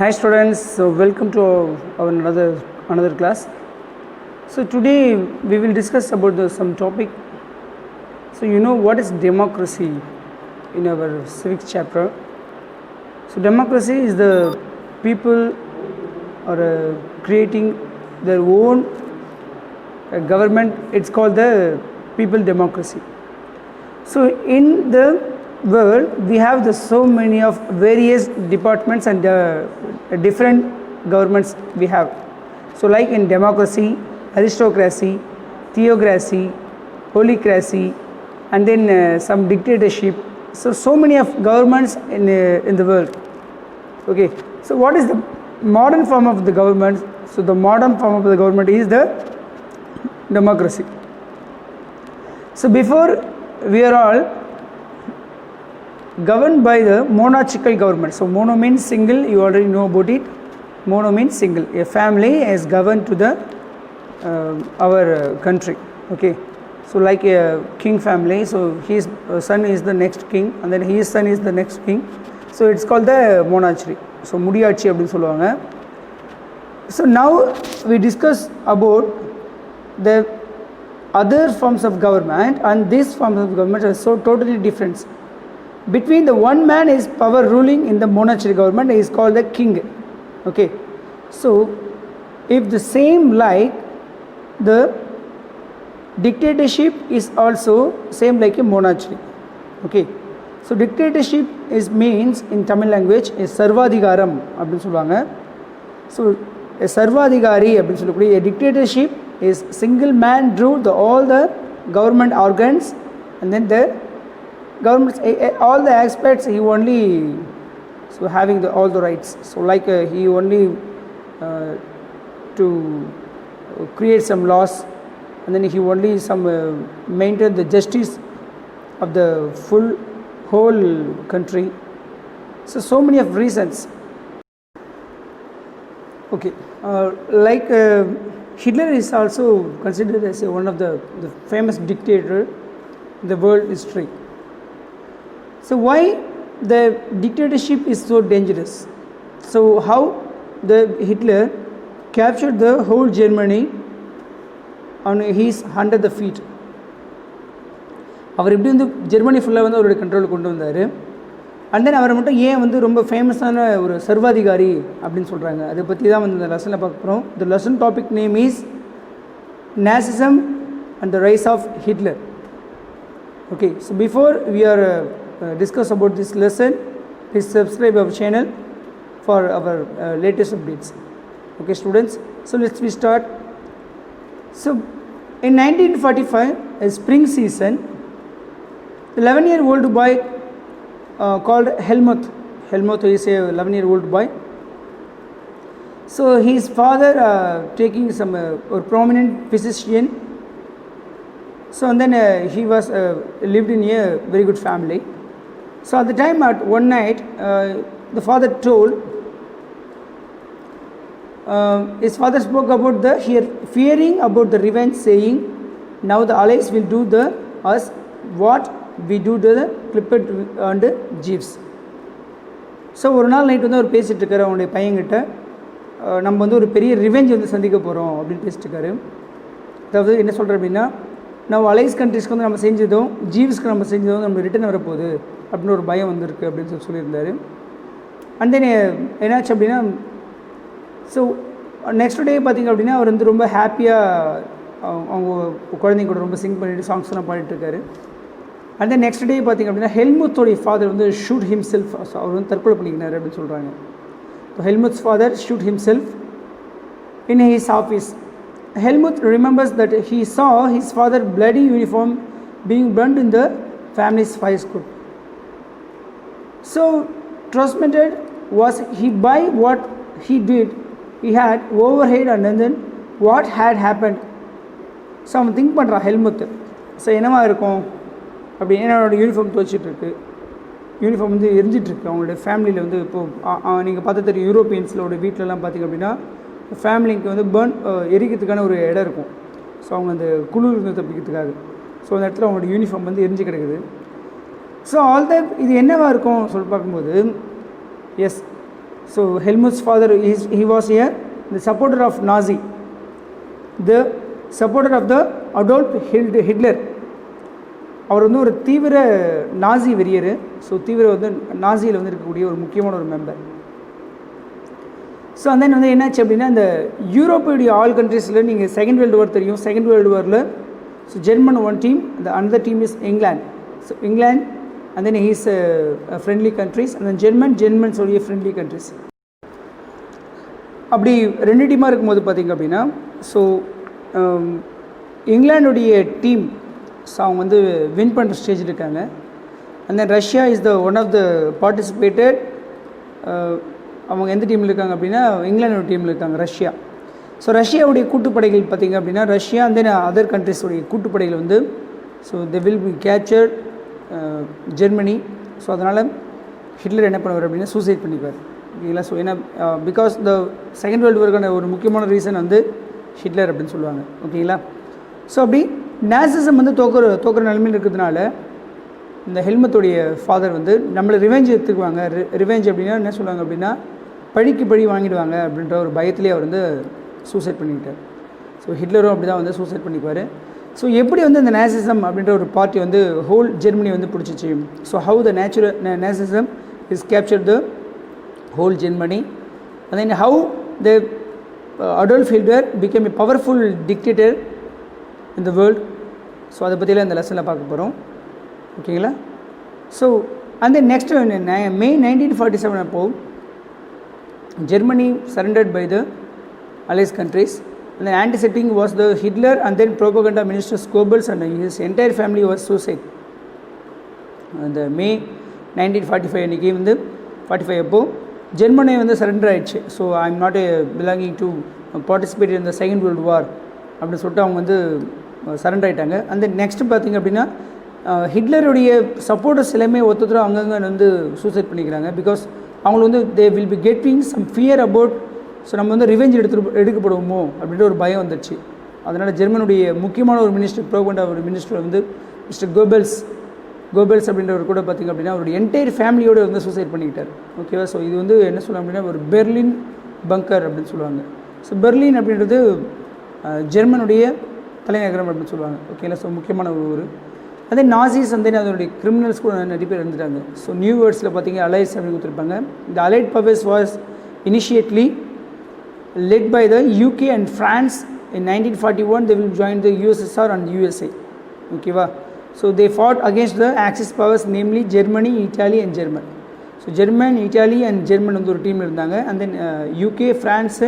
Hi students, so welcome to our another class. So today we will discuss about some topic. So you know what is democracy in our civics chapter. So democracy is the people are creating their own government. It's called the people democracy. So in the world we have so many of various departments and different governments we have. So like in democracy, aristocracy, theocracy, holicracy, and then some dictatorship. So many of governments in the world. Okay, so what is the modern form of the government? So the modern form of the government is the democracy. So before we are all governed by the monarchical government. So mono means single, you already know about it. Mono means single. A family is governed to the our country. Okay, so like a king family, so his son is the next king and then his son is the next king. So it's called the monarchy. So முடியாட்சி அப்படினு சொல்லுவாங்க. So now we discuss about the other forms of government, and these forms of government are so totally different. Between the one man is power ruling in the monarchical government is called the king. Okay, so if the same like the dictatorship is also same like a monarchy. Okay, so dictatorship is means in Tamil language is sarvadhigaram அப்படினு சொல்வாங்க. So a sarvadhigari அப்படினு சொல்லக்கூடிய a dictatorship is single man rule all the government organs, and then the government all the aspects he only so having all the rights. So like he only to create some laws, and then he only some maintain the justice of the whole country. So many of reasons. Okay, like Hitler is also considered as one of the famous dictator in the world history. So why the dictatorship is so dangerous? So how the Hitler captured the whole Germany on his under the feet? அவர் எப்படி வந்து Germany ஃபுல்லாக வந்து அவருடைய control கொண்டு வந்தார். And then அவரை மட்டும் ஏன் வந்து ரொம்ப ஃபேமஸான ஒரு சர்வாதிகாரி அப்படின்னு சொல்கிறாங்க, அதை பற்றி தான் வந்து இந்த லெசனில் பார்க்க போகிறோம். The lesson topic name is Nazism and the rise of Hitler. Okay, so before we are discuss about this lesson, please subscribe our channel for our latest updates. Okay students, so let's we start. So in 1945, a spring season, the 11-year-old boy called Helmut is a 11-year-old boy. So his father taking some or prominent physician. So and then he was lived in a very good family. So at the time, at one night, the father told, his father spoke about the fearing about the revenge, saying, now the allies will do us what we do to the Clifford and Jeeves. So ஒரு நாள் night வந்து அவர் பேசிகிட்டு இருக்காரு அவனுடைய பையன்கிட்ட, நம்ம வந்து ஒரு பெரிய ரிவெஞ்ச் வந்து சந்திக்க போகிறோம் அப்படின்னு பேசிட்டு இருக்காரு. அதாவது என்ன சொல்கிற அப்படின்னா, நம்ம அலைஸ் கண்ட்ரிஸ்க்கு வந்து நம்ம செஞ்சதும் ஜீவ்ஸ்க்கு நம்ம செஞ்சதும் நம்ம ரிட்டர்ன் வரப்போகுது அப்படின்னு ஒரு பயம் வந்துருக்கு அப்படின்னு சொல்லியிருந்தார். அண்ட் தென் என்னாச்சு அப்படின்னா, ஸோ நெக்ஸ்ட் டே பார்த்திங்க அப்படின்னா அவர் வந்து ரொம்ப ஹாப்பியாக அவங்க குழந்தைங்க கூட ரொம்ப சிங் பண்ணிவிட்டு சாங்ஸ்லாம் பாடிட்டுருக்காரு. அண்ட் தென் நெக்ஸ்ட் டே பார்த்திங்க அப்படின்னா ஹெல்முத்தோடைய ஃபாதர் வந்து ஷூட் ஹிம்செல்ஃப், அவர் வந்து தற்கொலை பண்ணிக்கினார் அப்படின்னு சொல்கிறாங்க. So Helmut's father shoot himself in his office. Helmut remembers that he saw his father's bloody uniform being burned in the family's fire scoop. So transmitted was he by what he did, he had overhead and then what had happened. So அவன் think பண்ணுறான் ஹெல்முத், so என்னவா இருக்கும் அப்படி, என்னோட uniform துவச்சிட்ருக்கு, uniform வந்து எரிஞ்சிட்ருக்கு அவங்களோட ஃபேமிலியில் வந்து. இப்போது நீங்கள் பார்த்து தெரியும் யூரோப்பியன்ஸோட வீட்டிலலாம் பார்த்திங்க அப்படின்னா ஃபேமிலிக்கு வந்து எரிக்கிறதுக்கான ஒரு இடம் இருக்கும். ஸோ அவங்க அந்த குளிர் இருந்து தப்பிக்கிறதுக்காக ஸோ அந்த இடத்துல அவங்களோட யூனிஃபார்ம் வந்து எரிஞ்சு கிடக்குது. ஸோ ஆல் த இது என்னவாக இருக்கும் சொல்லி பார்க்கும்போது S So Helmut's father, he was here the supporter of Nazi, the supporter of the Adolf Hitler. அவர் வந்து ஒரு தீவிர நாசி வெறியர். ஸோ தீவிர வந்து நாசியில் வந்து இருக்கக்கூடிய ஒரு முக்கியமான ஒரு மெம்பர். ஸோ அந்த வந்து என்னாச்சு அப்படின்னா, இந்த யூரோப்புடைய ஆல் கண்ட்ரீஸில் நீங்கள் செகண்ட் வேர்ல்டு வார் தெரியும். செகண்ட் வேர்ல்டு வாரில் so German one team, the another team is England. So England and then he's friendly countries and then German உடைய friendly countries. அப்படி ரெண்டு டீமாக இருக்கும்போது பார்த்திங்க அப்படின்னா, ஸோ இங்கிலாண்டுடைய டீம் ஸோ அவங்க வந்து வின் பண்ணுற ஸ்டேஜில் இருக்காங்க. And then Russia is the one of the participated. அவங்க எந்த டீமில் இருக்காங்க அப்படின்னா, இங்கிலாண்டோட டீமில் இருக்காங்க ரஷ்யா. ஸோ ரஷ்யாவுடைய கூட்டுப்படைகள் பார்த்திங்க அப்படின்னா, ரஷ்யா அண்ட் தென் அதர் கண்ட்ரிஸோடைய கூட்டுப்படைகள் வந்து so they will B captured Germany. So அதனால் ஹிட்லர் என்ன பண்ணுவார் அப்படின்னா சூசைட் பண்ணிக்குவார். ஓகேங்களா. ஸோ ஏன்னா பிகாஸ் த செகண்ட் வேர்ல்டு வார்க்கான ஒரு முக்கியமான ரீசன் வந்து ஹிட்லர் அப்படின்னு சொல்லுவாங்க. ஓகேங்களா. ஸோ அப்படி நாசிசம் வந்து தோக்குற நிலைமையில் இருக்கிறதுனால இந்த ஹெல்மத்துடைய ஃபாதர் வந்து நம்மளை ரிவெஞ்ச் எடுத்துக்குவாங்க. ரிவெஞ்ச் அப்படின்னா என்ன சொல்லுவாங்க அப்படின்னா, பழிக்கு பழி வாங்கிடுவாங்க அப்படின்ற ஒரு பயத்திலே அவர் வந்து சூசைட் பண்ணிக்கிட்டார். ஸோ ஹிட்லரும் அப்படி தான் வந்து சூசைட் பண்ணிக்குவார். ஸோ எப்படி வந்து இந்த நாசிசம் அப்படின்ற ஒரு பார்ட்டி வந்து ஹோல் ஜெர்மனி வந்து பிடிச்சிச்சு. So how the Nazism is captured the whole Germany and then how the Adolf Hitler became a powerful dictator in the world. So அதை பற்றிலாம் இந்த லெசனில் பார்க்க போகிறோம். ஓகேங்களா. ஸோ அந்த நெக்ஸ்ட் May 1947 அப்போ Germany surrendered by the Allies countries and the anti-setting was the Hitler and then propaganda minister Goebbels and his entire family was suicide. அந்த May 1945 அன்றைக்கி வந்து 45 அப்போ ஜெர்மனி வந்து சரண்டர் ஆகிடுச்சு. So I am not belonging to participate in the second world வார் அப்படின்னு சொல்லிட்டு அவங்க வந்து சரண்டர் ஆகிட்டாங்க. அந்த நெக்ஸ்ட்டு பார்த்திங்க அப்படின்னா, ஹிட்லருடைய சப்போர்ட்டர்ஸ் எல்லாமே ஒருத்தர் அங்கங்கே வந்து சூசைட் பண்ணிக்கிறாங்க. பிகாஸ் அவங்களுக்கு வந்து they will be getting some fear about so நம்ம வந்து ரிவெஞ்ச் எடுக்கப்படுவோமோ அப்படின்ற ஒரு பயம் வந்துடுச்சு. அதனால் ஜெர்மனுடைய முக்கியமான ஒரு மினிஸ்டர், ப்ரோபகண்டா ஒரு மினிஸ்டர் வந்து மிஸ்டர் கோபெல்ஸ் அப்படின்றவர் கூட பார்த்திங்க அப்படின்னா அவருடைய என்டையர் ஃபேமிலியோடு வந்து சூசைட் பண்ணிக்கிட்டார். ஓகேவா. ஸோ இது வந்து என்ன சொல்லுவாங்க அப்படின்னா ஒரு பெர்லின் பங்கர் அப்படின்னு சொல்லுவாங்க. ஸோ பெர்லின் அப்படின்றது ஜெர்மனுடைய தலைநகரம் அப்படின்னு சொல்லுவாங்க. ஓகேங்களா. ஸோ முக்கியமான ஒரு ஊர். அதே நாசிஸ் வந்து அதனுடைய கிரிமினல்ஸ் கூட நிறைய பேர் இருந்துட்டாங்க. ஸோ நியூ வேர்ட்ஸில் பார்த்திங்க அலைஸ் அப்படின்னு கொடுத்துருப்பாங்க. இந்த allied powers was initially led by the UK and France. In 1941 they will join the USSR and USA. ஓகேவா. So they fought against the Axis powers, namely Germany, Italy and German. So German, Italy and German வந்து ஒரு டீமில் இருந்தாங்க. And then UK, France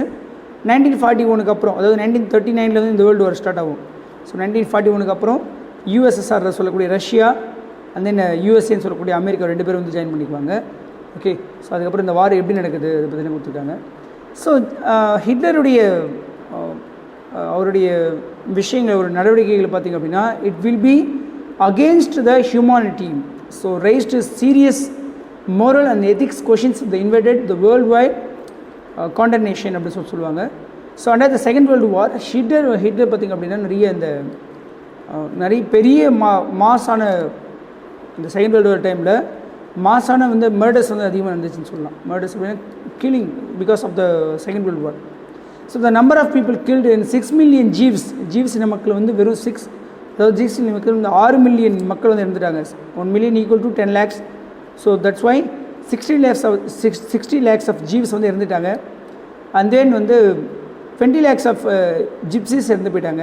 1941க்கு அப்புறம், அதாவது 1939 வந்து இந்த world war start ஆகும். ஸோ 1941க்கு அப்புறம் USSR சொல்லக்கூடிய ரஷ்யா அண்ட் தென் யூஎஸ்ஏன்னு சொல்லக்கூடிய அமெரிக்கா ரெண்டு பேரும் வந்து ஜாயின் பண்ணிக்குவாங்க. ஓகே. ஸோ அதுக்கப்புறம் இந்த வார் எப்படி நடக்குது அதை பற்றி கொடுத்துருக்காங்க. ஸோ ஹிட்லருடைய அவருடைய விஷயங்கள் ஒரு நடவடிக்கைகள் பார்த்திங்க அப்படின்னா, it will be against the humanity. So raised serious moral and ethics questions that invaded the worldwide condemnation அப்படி சொல்லுவாங்க. So under the second world war Hitler பார்த்திங்க அப்படின்னா நிறைய பெரிய மாசான இந்த செகண்ட் வேர்ல்டு வார் டைமில் மாசான வந்து மர்டர்ஸ் வந்து அதிகமாக இருந்துச்சுன்னு சொல்லலாம். மர்டர்ஸ் அப்படின்னா killing because of the second world war. So the number of people killed in 6 million Jews இன மக்கள் வந்து வெறும் 6, அதாவது ஜீவ்ஸ் மக்கள் வந்து 6 million மக்கள் வந்து இருந்துட்டாங்க. 1 million equal to 10 lakhs. So that's why 60 lakhs of Jews வந்து இருந்துட்டாங்க. அண்ட் தென் வந்து 20 lakhs ஆஃப் ஜிப்சிஸ் இறந்து போயிட்டாங்க.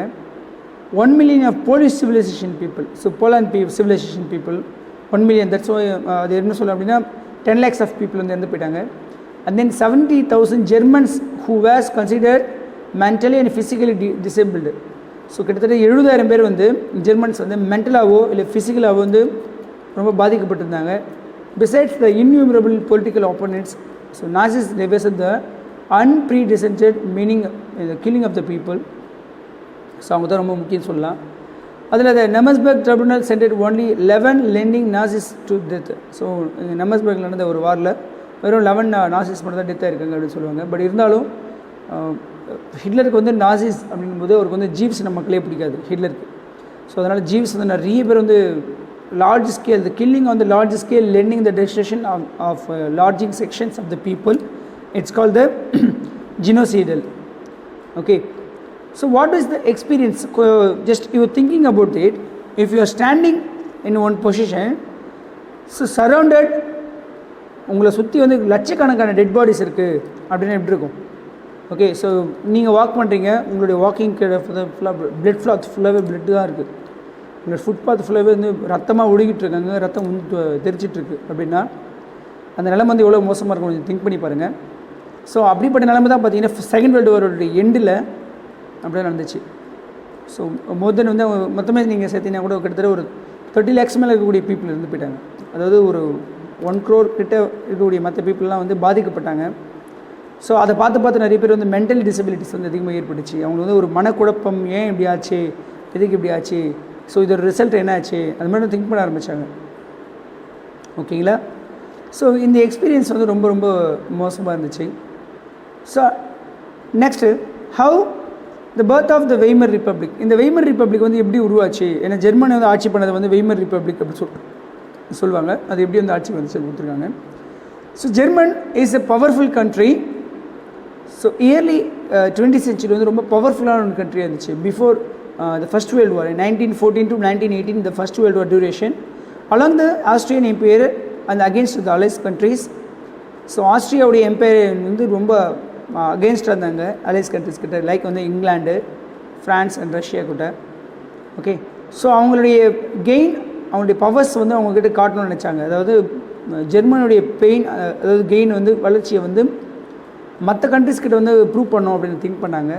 1 million of Polish civilization people. So Poland civilization people 1 million. That's why அது என்ன சொல்ல அப்படின்னா 10 lakhs ஆஃப் பீப்புள் வந்து இறந்து போயிட்டாங்க. And then 70,000 Germans who was considered mentally and physically disabled. So கிட்டத்தட்ட 70,000 பேர் வந்து ஜெர்மன்ஸ் வந்து மென்டலாகவோ இல்லை ஃபிசிக்கலாகவோ வந்து ரொம்ப பாதிக்கப்பட்டிருந்தாங்க. Besides the innumerable political opponents. So Nazis reversed the unprecedented meaning the killing of the people. So அவங்க தான் ரொம்ப முக்கியம் சொல்லலாம். அதில் the Nuremberg tribunal sentenced only 11 leading Nazis to death. So Nuremberg நடந்த ஒரு வாரில் வெறும் 11 நாசிஸ் மட்டும் தான் டெத்தாக இருக்காங்க அப்படின்னு சொல்லுவாங்க. பட் இருந்தாலும் ஹிட்லருக்கு வந்து நாசிஸ் அப்படிங்கும்போது அவருக்கு வந்து ஜீவ்ஸ் நம்ம மக்களே பிடிக்காது ஹிட்லருக்கு. ஸோ அதனால் ஜீவ்ஸ் வந்து நிறைய பேர் வந்து large scale the killing on the large scale leading the destruction of large sections of the people It's called the genocidal. Okay. So what is the experience? Just you are thinking about it. If you are standing in one position, so surrounded, உங்களை சுற்றி வந்து லட்சக்கணக்கான dead bodies இருக்குது அப்படின்னு எப்படி இருக்கும்? Okay, so நீங்கள் walk பண்ணுறீங்க, உங்களுடைய வாக்கிங் ஃபுல்லாக பிளட் ஃப்ளாத் ஃபுல்லாகவே பிளட்டு தான் இருக்குது, உங்களோட ஃபுட்பாத் ஃபுல்லாகவே வந்து ரத்தமாக ஒழுகிட்டு இருக்காங்க, ரத்தம் வந்து தெரிச்சிட்ருக்கு அப்படின்னா அந்த நிலைமை வந்து எவ்வளோ மோசமாக இருக்கும் கொஞ்சம் திங்க் பண்ணி பாருங்கள். ஸோ அப்படிப்பட்ட நிலைமை தான் பார்த்தீங்கன்னா செகண்ட் வேர்ல்டு வாரோட எண்டில் அப்படியே நடந்துச்சு. ஸோ மோர் தென் வந்து மொத்தமே நீங்கள் சேர்த்திங்கன்னா கூட கிட்டத்தட்ட ஒரு 30 lakhs மேலே இருக்கக்கூடிய பீப்புள் இருந்து போயிட்டாங்க. அதாவது ஒரு 1 crore கிட்ட இருக்கக்கூடிய மற்ற பீப்புளெலாம் வந்து பாதிக்கப்பட்டாங்க. ஸோ அதை பார்த்து நிறைய பேர் வந்து மென்டல் டிசபிலிட்டிஸ் வந்து அதிகமாக ஏற்பட்டுச்சு. அவங்களுக்கு வந்து ஒரு மனக்குழப்பம், ஏன் இப்படி ஆச்சு, எதுக்கு இப்படி ஆச்சு, ஸோ இதோட ரிசல்ட் என்ன ஆச்சு, அது மாதிரி திங்க் பண்ண ஆரம்பித்தாங்க. ஓகேங்களா? ஸோ இந்த எக்ஸ்பீரியன்ஸ் வந்து ரொம்ப ரொம்ப மோசமாக இருந்துச்சு. So next how the birth of the Weimar Republic. இந்த வெய்மர் ரிப்பப்ளிக் வந்து எப்படி உருவாச்சு? ஏன்னா ஜெர்மனி வந்து ஆட்சி பண்ணது வந்து வெய்மர் ரிப்பப்ளிக் அப்படி சொல்லுவாங்க. அது எப்படி வந்து ஆட்சி வந்து கொடுத்துருக்காங்க. So German is a powerful country. So early 20th century வந்து ரொம்ப பவர்ஃபுல்லான ஒரு கண்ட்ரியாக இருந்துச்சு. Before the first world war 1914 to 1918 the first world war duration along the Austrian empire and against the allies countries. So ஆஸ்ட்ரியாவுடைய empire வந்து ரொம்ப அகெயின்ஸ்டாக இருந்தாங்க அலைஸ் கண்ட்ரிஸ் கிட்ட, லைக் வந்து இங்கிலாந்து, ஃப்ரான்ஸ் அண்ட் ரஷ்யா கிட்ட. ஓகே, ஸோ அவங்களுடைய gain, அவங்களுடைய பவர்ஸ் வந்து அவங்கக்கிட்ட காட்டணும்னு நினச்சாங்க. அதாவது ஜெர்மனுடைய அதாவது கெயின் வந்து வளர்ச்சியை வந்து மற்ற கண்ட்ரிஸ் கிட்ட வந்து ப்ரூவ் பண்ணோம் அப்படின்னு திங்க் பண்ணாங்க.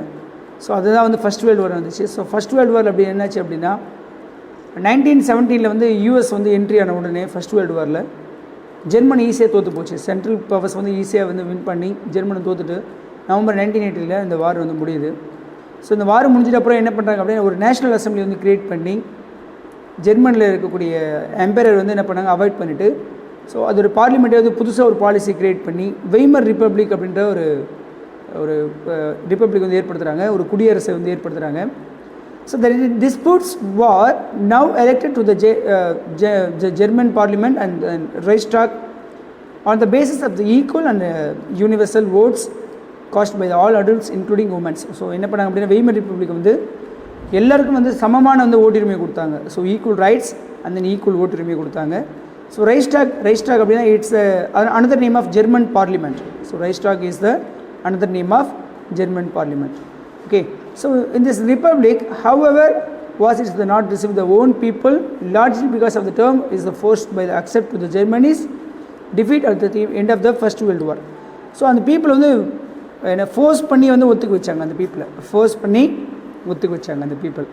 ஸோ அதுதான் வந்து ஃபர்ஸ்ட் வேர்ல்டு வார் வந்துச்சு. ஸோ ஃபர்ஸ்ட் வேர்ல்டு வார் அப்படி என்னாச்சு அப்படின்னா 1917 வந்து யூஎஸ் வந்து என்ட்ரி ஆன உடனே ஃபர்ஸ்ட் வேர்ல்டு வாரில் ஜெர்மனி ஈஸியாக தோற்று போச்சு. சென்ட்ரல் பவர்ஸ் வந்து ஈஸியாக வந்து வின் பண்ணி ஜெர்மனி தோற்றுட்டு நவம்பர் 1980 இந்த வார் வந்து முடியுது. ஸோ இந்த வார் முடிஞ்சிட்ட அப்புறம் என்ன பண்ணுறாங்க அப்படின்னா ஒரு நேஷனல் அசம்பிளி வந்து க்ரியேட் பண்ணி ஜெர்மனியில் இருக்கக்கூடிய எம்பையர் வந்து என்ன பண்ணாங்க, அவாய்ட் பண்ணிவிட்டு, ஸோ அது ஒரு பார்லிமெண்ட்டை வந்து புதுசாக ஒரு பாலிசி க்ரியேட் பண்ணி வெய்மர் ரிப்பப்ளிக் அப்படின்ற ஒரு ரிப்பப்ளிக் வந்து ஏற்படுத்துகிறாங்க, ஒரு குடியரசை வந்து ஏற்படுத்துகிறாங்க. So the disputes war now elected to the German parliament and Reichstag on the basis of the equal and universal votes cast by all adults including women. So என்ன பண்ணாங்க அப்படின்னா Weimar Republic வந்து எல்லாருக்கும் வந்து சமமான வந்து ஓட்டுரிமை கொடுத்தாங்க. So equal rights and then equal ஓட்டுரிமை கொடுத்தாங்க. ஸோ ரைஸ்டாக் அப்படின்னா it's another name of German parliament. So Reichstag is the another name of German parliament. Okay, so in this republic, however, was it not received the own people largely because of the term is forced by the accept to the Germany's defeat at the end of the first world war. So அந்த people வந்து என்ன force பண்ணி வந்து ஒத்துக்க வச்சாங்க, அந்த பீப்புளை force பண்ணி ஒத்துக்க வச்சாங்க அந்த பீப்புள்.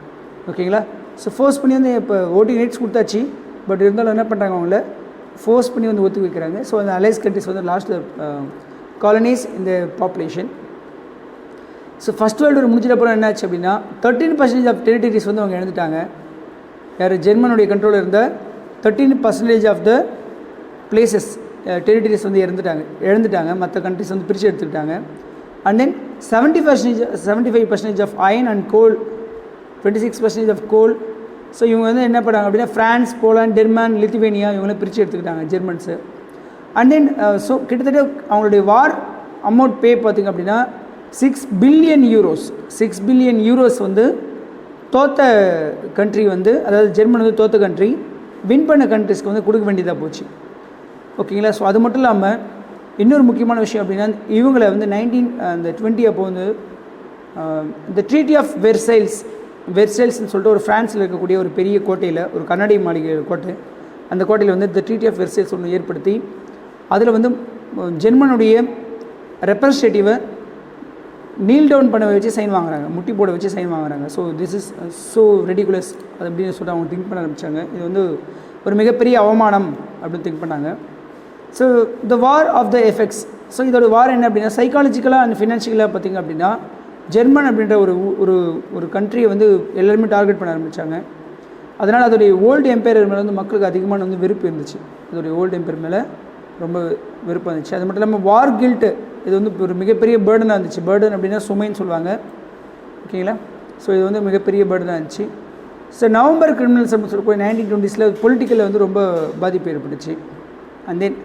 ஓகேங்களா? ஸோ ஃபோர்ஸ் பண்ணி வந்து இப்போ ஓட்டிங் ரைட்ஸ் கொடுத்தாச்சு, பட் இருந்தாலும் என்ன பண்ணுறாங்க, அவங்கள ஃபோர்ஸ் பண்ணி வந்து ஒத்துக்க வைக்கிறாங்க. ஸோ அந்த அலைஸ் கண்ட்ரிஸ் வந்து லாஸ்ட் காலனிஸ் இந்த population. So first world war முடிச்சிட்ட அப்புறம் என்னாச்சு அப்படின்னா 13% ஆஃப் டெரிட்டரிஸ் வந்து அவங்க இழந்துட்டாங்க. யார்? ஜெர்மனுடைய கண்ட்ரோலில் இருந்த 13% ஆஃப் த பிளேசஸ் டெரிட்டரிஸ் வந்து இழந்துட்டாங்க. மற்ற கண்ட்ரிஸ் வந்து பிரித்து எடுத்துக்கிட்டாங்க. And then 75% of iron and coal, 26% of coal. ஸோ இவங்க வந்து என்ன பண்ணாங்க அப்படின்னா ஃப்ரான்ஸ், போலாந்து, டென்மார்க், லித்துவேனியா இவங்களாம் பிரித்து எடுத்துக்கிட்டாங்க ஜெர்மன்ஸு. அண்ட் தென் ஸோ கிட்டத்தட்ட அவங்களுடைய வார் அமௌண்ட் பே பார்த்திங்க அப்படின்னா 6 billion euros. 6 billion euros வந்து தோத்த கண்ட்ரி வந்து, அதாவது ஜெர்மன் வந்து தோத்த கண்ட்ரி வின் பண்ண கண்ட்ரிஸ்க்கு வந்து கொடுக்க வேண்டியதாக போச்சு. ஓகேங்களா? ஸோ அது மட்டும் இல்லாமல் இன்னொரு முக்கியமான விஷயம் அப்படின்னா இவங்களை வந்து 1920 அப்போ வந்து இந்த ட்ரீட்டி ஆஃப் வெர்சைல்ஸ்னு சொல்லிட்டு ஒரு ஃப்ரான்ஸில் இருக்கக்கூடிய ஒரு பெரிய கோட்டையில், ஒரு கண்ணாடி மாளிகை கோட்டை, அந்த கோட்டையில் வந்து இந்த ட்ரீட்டி ஆஃப் வெர்சைல்ஸ் ஒன்று ஏற்படுத்தி அதில் வந்து ஜெர்மனுடைய ரெப்ரஸன்டேட்டிவை நீல் டவுன் பண்ண வச்சு சைன் வாங்குறாங்க, முட்டி போட வச்சு சைன் வாங்குறாங்க. So this is so ridiculous அது அப்படின்னு சொல்லிட்டு அவங்க திங்க் பண்ண ஆரம்பித்தாங்க. இது வந்து ஒரு மிகப்பெரிய அவமானம் அப்படின்னு திங்க் பண்ணாங்க. So the war of the effects. So இதோட வார் என்ன அப்படின்னா சைக்காலஜிக்கலாக அண்ட் ஃபினான்ஷியலாக பார்த்திங்க அப்படின்னா ஜெர்மன் அப்படின்ற ஒரு கண்ட்ரியை வந்து எல்லாருமே டார்கெட் பண்ண ஆரம்பித்தாங்க. அதனால் அதோடைய ஓல்டு எம்பையர் மேலே வந்து மக்களுக்கு அதிகமான வந்து வெறுப்பு இருந்துச்சு. அதோடைய ஓல்டு எம்பையர் மேலே ரொம்ப வெறுப்பாக இருந்துச்சு. அது மட்டும் இல்லாமல் வார் கில்ட்டு இது வந்து ஒரு மிகப்பெரிய பேர்டனாக இருந்துச்சு. பேர்டன் அப்படின்னா சுமைன்னு சொல்லுவாங்க. ஓகேங்களா? ஸோ இது வந்து மிகப்பெரிய பேர்டனாக இருந்துச்சு. ஸோ நவம்பர் கிரிமினல்ஸ் அப்படின்னு சொல்லி 1920s பொலிட்டிக்கலில் வந்து ரொம்ப பாதிப்பு ஏற்பட்டுச்சு. அண்ட் தென்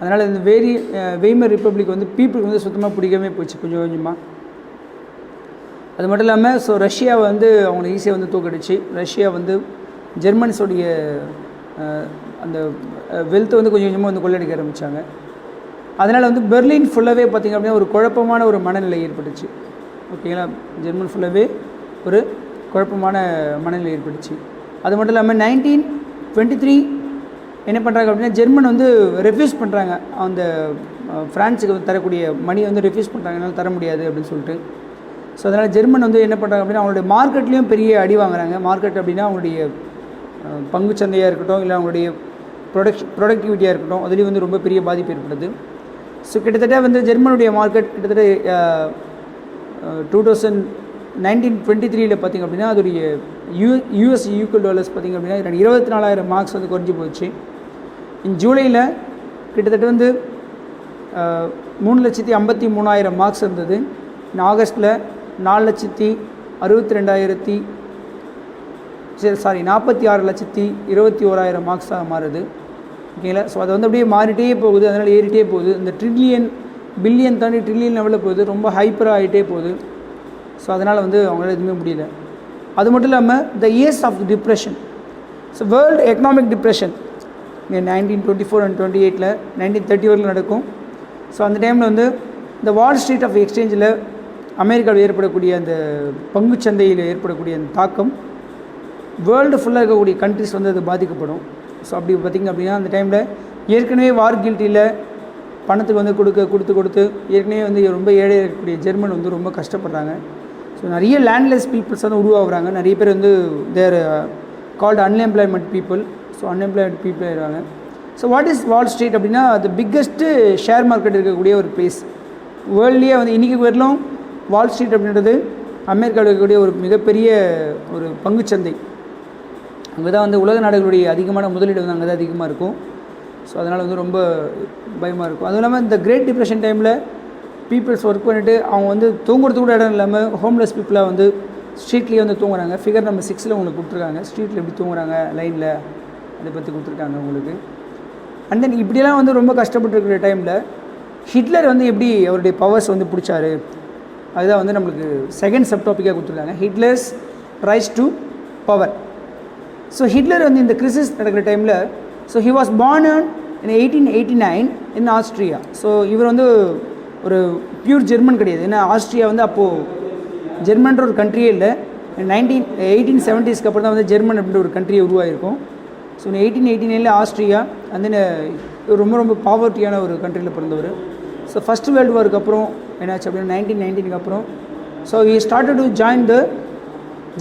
அதனால் இந்த வெய்மர் ரிப்பப்ளிக் வந்து பீப்புளுக்கு வந்து சுத்தமாக பிடிக்கவே போச்சு கொஞ்சம் கொஞ்சமாக. அது மட்டும் இல்லாமல் ஸோ ரஷ்யா வந்து அவங்களை ஈஸியாக வந்து தூக்கடிச்சு, ரஷ்யா வந்து ஜெர்மன்ஸோடைய அந்த வெல்த்தை வந்து கொஞ்சம் கொஞ்சமாக வந்து கொள்ளடிக்க ஆரம்பித்தாங்க. அதனால் வந்து பெர்லின் ஃபுல்லாகவே பார்த்திங்க அப்படின்னா ஒரு குழப்பமான ஒரு மனநிலை ஏற்பட்டுச்சு. ஓகேங்களா, ஜெர்மன் ஃபுல்லாகவே ஒரு குழப்பமான மனநிலை ஏற்பட்டுச்சு. அது மட்டும் இல்லாமல் 1923 என்ன பண்ணுறாங்க அப்படின்னா ஜெர்மன் வந்து ரெஃப்யூஸ் பண்ணுறாங்க, அந்த ஃப்ரான்ஸுக்கு வந்து தரக்கூடிய மணியை வந்து ரெஃப்யூஸ் பண்ணுறாங்க, என்னால் தர முடியாது அப்படின்னு சொல்லிட்டு. ஸோ அதனால் ஜெர்மன் வந்து என்ன பண்ணுறாங்க அப்படின்னா அவங்களுடைய மார்க்கெட்லேயும் பெரிய அடி வாங்குறாங்க. மார்க்கெட் அப்படின்னா அவங்களுடைய பங்குச்சந்தையாக இருக்கட்டும், இல்லை அவங்களுடைய ப்ரொடக்டிவிட்டியாக இருக்கட்டும், அதுலேயும் வந்து ரொம்ப பெரிய பாதிப்பு ஏற்படுது. ஸோ கிட்டத்தட்ட வந்து ஜெர்மனுடைய மார்க்கெட் கிட்டத்தட்ட 1923 பார்த்திங்க அப்படின்னா அதோடைய யூஎஸ் ஈக்குவல் டாலர்ஸ் பார்த்திங்க அப்படின்னா 24,000 மார்க்ஸ் வந்து குறைஞ்சி போச்சு. ஜூலையில் கிட்டத்தட்ட வந்து 3,53,000 மார்க்ஸ் இருந்தது. ஆகஸ்ட்டில் 46,21,000 மார்க்ஸாக மாறுது. ஓகேங்களா, ஸோ அது வந்து அப்படியே மாறிட்டே போகுது, அதனால் ஏறிட்டே போகுது. இந்த பில்லியன் தாண்டி ட்ரில்லியன் லெவலில் போகுது, ரொம்ப ஹைப்பராக ஆகிட்டே போகுது. ஸோ அதனால் வந்து அவங்களால எதுவுமே முடியல. அது மட்டும் இல்லாமல் the years of the depression, so world economic depression 1924 and 28 1930 வரைக்கும் நடக்கும். ஸோ அந்த டைமில் வந்து இந்த வால் ஸ்ட்ரீட் ஆஃப் எக்ஸ்சேஞ்சில் அமெரிக்காவில் ஏற்படக்கூடிய அந்த பங்குச்சந்தையில் ஏற்படக்கூடிய அந்த தாக்கம் வேர்ல்டு ஃபுல்லாக இருக்கக்கூடிய கண்ட்ரிஸ் வந்து அது பாதிக்கப்படும். ஸோ அப்படி பார்த்திங்க அப்படின்னா அந்த டைமில் ஏற்கனவே வார் கில்ட்டியில் பணத்துக்கு வந்து கொடுத்து ஏற்கனவே வந்து ரொம்ப ஏழை இருக்கக்கூடிய ஜெர்மன் வந்து ரொம்ப கஷ்டப்படுறாங்க. ஸோ நிறைய லேண்ட்லெஸ் பீப்புள்ஸ் வந்து உருவாகுறாங்க. நிறைய பேர் வந்து they're called unemployment people. So unemployment people ஆகிறாங்க. So what is Wall Street அப்படின்னா அது பிக்கஸ்ட்டு ஷேர் மார்க்கெட் இருக்கக்கூடிய ஒரு பிளேஸ் வேர்ல்ட்லேயே. வந்து இன்றைக்கி வரலும் வால் ஸ்ட்ரீட் அப்படின்றது அமெரிக்காவில் இருக்கக்கூடிய ஒரு மிகப்பெரிய ஒரு பங்குச்சந்தை. அங்கே தான் வந்து உலக நாடுகளுடைய அதிகமான முதலீடு வந்து அங்கே தான் அதிகமாக இருக்கும். ஸோ அதனால் வந்து ரொம்ப பயமாக இருக்கும். அதுவும் இல்லாமல் இந்த கிரேட் டிப்ரெஷன் டைமில் பீப்புள்ஸ் ஒர்க் பண்ணிவிட்டு அவங்க வந்து தூங்குறதுக்கு கூட இடம் இல்லாமல் ஹோம்லெஸ் பீப்புளாக வந்து ஸ்ட்ரீட்லேயே வந்து தூங்குறாங்க. ஃபிகர் நம்பர் 6 உங்களுக்கு கொடுத்துருக்காங்க, ஸ்ட்ரீட்டில் எப்படி தூங்குறாங்க லைனில், அதை பற்றி கொடுத்துருக்காங்க உங்களுக்கு. அண்ட் தென் இப்படியெல்லாம் வந்து ரொம்ப கஷ்டப்பட்டுருக்கிற டைமில் ஹிட்லர் வந்து எப்படி அவருடைய பவர்ஸ் வந்து பிடிச்சாரு, அதுதான் வந்து நம்மளுக்கு செகண்ட் சப் டாப்பிக்காக கொடுத்துருக்காங்க, Hitler's rice to power. So Hitler வந்து இந்த கிரிசிஸ் நடக்கிற டைமில், so he was born in 1889 in Austria. So இவர் வந்து ஒரு பியூர் ஜெர்மன் கிடையாது. ஏன்னா ஆஸ்ட்ரியா வந்து அப்போது ஜெர்மன்ற ஒரு கண்ட்ரியே இல்லை. 1870s அப்புறம் தான் வந்து ஜெர்மன் அப்படின்ற ஒரு கண்ட்ரியை உருவாகிருக்கும். ஸோ 1889 ஆஸ்ட்ரியா அந்த ரொம்ப ரொம்ப பாவர்ட்டியான ஒரு கண்ட்ரியில் பிறந்தவர். ஸோ ஃபஸ்ட் வேர்ல்டு வாருக்கு அப்புறம் என்னாச்சு அப்படின்னா 1919 அப்புறம் so he started to join the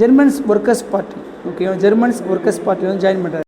Germans workers party. Okay, Germans workers party வந்து ஜாயின் பண்ணுறாரு.